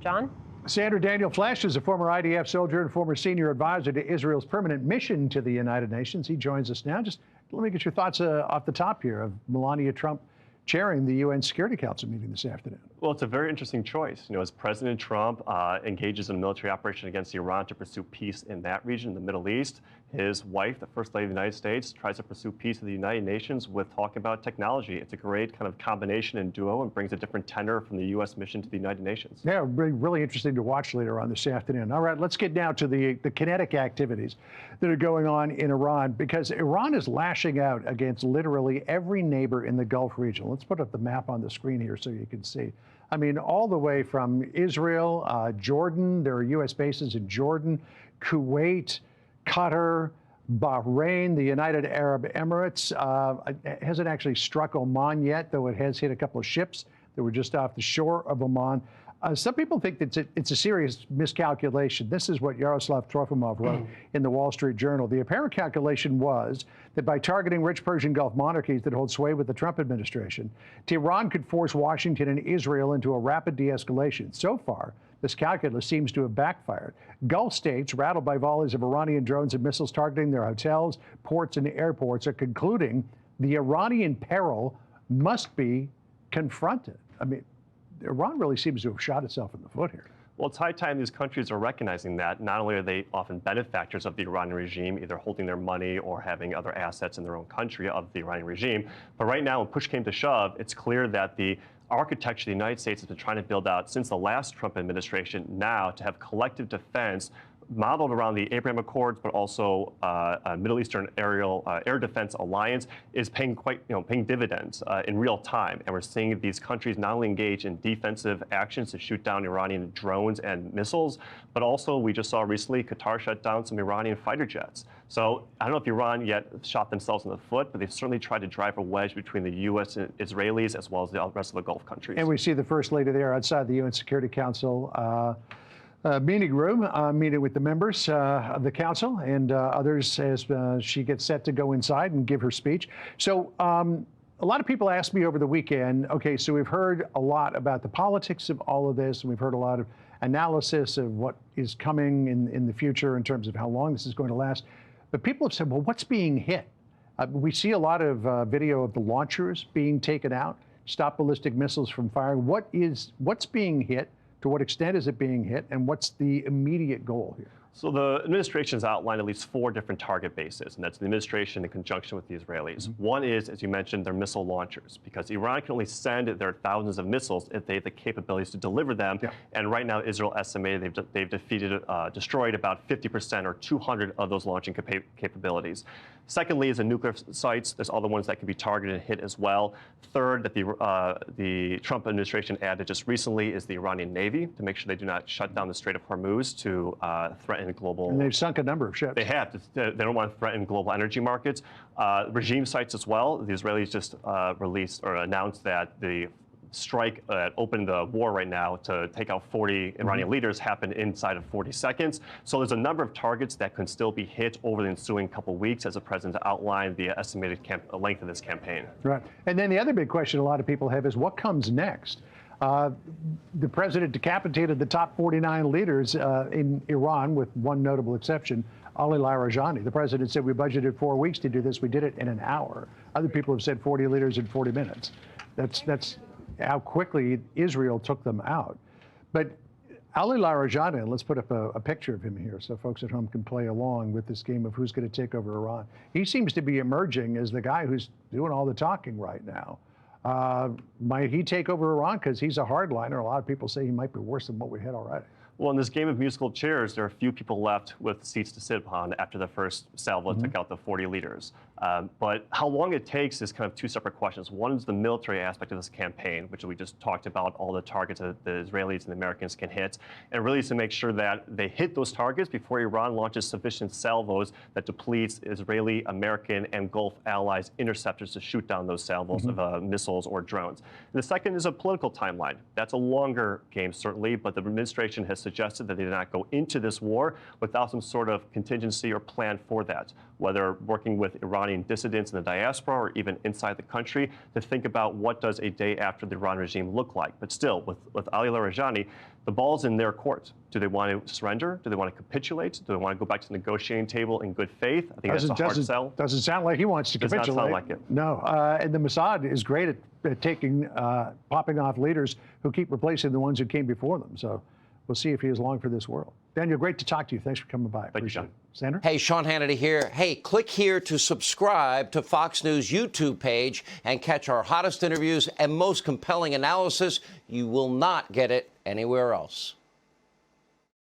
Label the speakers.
Speaker 1: John?
Speaker 2: Sandra Daniel Flesch is a former IDF soldier and former senior advisor to Israel's permanent mission to the United Nations. He joins us now. Just let me get your thoughts off the top here of Melania Trump chairing the UN Security Council meeting this afternoon.
Speaker 3: Well, it's a very interesting choice. As President Trump engages in a military operation against Iran to pursue peace in that region, the Middle East, his wife, the First Lady of the United States, tries to pursue peace in the United Nations with talking about technology. It's a great kind of combination and duo and brings a different tenor from the U.S. mission to the United Nations.
Speaker 2: Yeah, really interesting to watch later on this afternoon. All right, let's get now to the kinetic activities that are going on in Iran, because Iran is lashing out against literally every neighbor in the Gulf region. Let's put up the map on the screen here so you can see. I mean, all the way from Israel, Jordan, there are U.S. bases in Jordan, Kuwait, Qatar, Bahrain, the United Arab Emirates. It hasn't actually struck Oman yet, though it has hit a couple of ships that were just off the shore of Oman. Some people think that it's a serious miscalculation. This is what Yaroslav Trofimov wrote in the Wall Street Journal. The apparent calculation was that by targeting rich Persian Gulf monarchies that hold sway with the Trump administration, Tehran could force Washington and Israel into a rapid de-escalation. So far, this calculus seems to have backfired. Gulf states, rattled by volleys of Iranian drones and missiles targeting their hotels, ports, and airports, are concluding the Iranian peril must be confronted. I mean, Iran really seems to have shot itself in the foot here.
Speaker 3: Well, it's high time these countries are recognizing that. Not only are they often benefactors of the Iranian regime, either holding their money or having other assets in their own country of the Iranian regime, but right now, when push came to shove, it's clear that the architecture the United States has been trying to build out since the last Trump administration now to have collective defense modeled around the Abraham Accords, but also a Middle Eastern air defense alliance is paying paying dividends in real time. And we're seeing these countries not only engage in defensive actions to shoot down Iranian drones and missiles, but also we just saw recently Qatar shut down some Iranian fighter jets. So I don't know if Iran yet shot themselves in the foot, but they've certainly tried to drive a wedge between the U.S. and Israelis as well as the rest of the Gulf countries.
Speaker 2: And we see the First Lady there outside the UN Security Council meeting room, meeting with the members of the council and others as she gets set to go inside and give her speech. So a lot of people asked me over the weekend, okay, so we've heard a lot about the politics of all of this, and we've heard a lot of analysis of what is coming in the future in terms of how long this is going to last. But people have said, well, what's being hit? We see a lot of video of the launchers being taken out, stop ballistic missiles from firing. What's being hit? To what extent is it being hit, and what's the immediate goal here?
Speaker 3: So the administration has outlined at least 4 different target bases, and that's the administration in conjunction with the Israelis. One is, as you mentioned, their missile launchers, because Iran can only send their thousands of missiles if they have the capabilities to deliver them. Yeah. And right now, Israel estimated they've destroyed about 50% or 200 of those launching capabilities. Secondly is the nuclear sites. There's other ones that can be targeted and hit as well. Third, that the Trump administration added just recently is the Iranian Navy to make sure they do not shut down the Strait of Hormuz to threaten global.
Speaker 2: And they've sunk a number of ships.
Speaker 3: They have. They don't want to threaten global energy markets. Regime sites as well. The Israelis just released or announced that the strike that opened the war right now to take out 40 Iranian leaders happened inside of 40 seconds. So there's a number of targets that can still be hit over the ensuing couple of weeks as the president outlined the estimated length of this campaign.
Speaker 2: Right. And then the other big question a lot of people have is what comes next? The president decapitated the top 49 leaders in Iran, with one notable exception, Ali Larijani. The president said we budgeted 4 weeks to do this. We did it in an hour. Other people have said 40 leaders in 40 minutes. That's how quickly Israel took them out. But Ali Larijani, let's put up a picture of him here so folks at home can play along with this game of who's going to take over Iran. He seems to be emerging as the guy who's doing all the talking right now. Might he take over Iran? Because he's a hardliner. A lot of people say he might be worse than what we had already.
Speaker 3: Well, in this game of musical chairs, there are a few people left with seats to sit upon after the first salvo took out the 40 leaders. But how long it takes is kind of 2 separate questions. One is the military aspect of this campaign, which we just talked about, all the targets that the Israelis and the Americans can hit, and really to make sure that they hit those targets before Iran launches sufficient salvos that depletes Israeli, American, and Gulf allies interceptors to shoot down those salvos of missiles or drones. And the second is a political timeline. That's a longer game, certainly, but the administration has suggested that they did not go into this war without some sort of contingency or plan for that, whether working with Iranian dissidents in the diaspora or even inside the country to think about what does a day after the Iran regime look like. But still, with Ali Larijani, The ball's in their court. Do they want to surrender? Do they want to capitulate? Do they want to go back to the negotiating table in good faith? I think that's a hard sell.
Speaker 2: Doesn't sound like he wants to capitulate.
Speaker 3: Does not sound like it.
Speaker 2: No, and the Mossad is great at taking, popping off leaders who keep replacing the ones who came before them. So we'll see if he is long for this world. Daniel, great to talk to you. Thanks for coming by.
Speaker 3: Thank you, John.
Speaker 2: Sandra?
Speaker 1: Hey, Sean Hannity here. Hey, click here to subscribe to Fox News YouTube page and catch our hottest interviews and most compelling analysis. You will not get it anywhere else.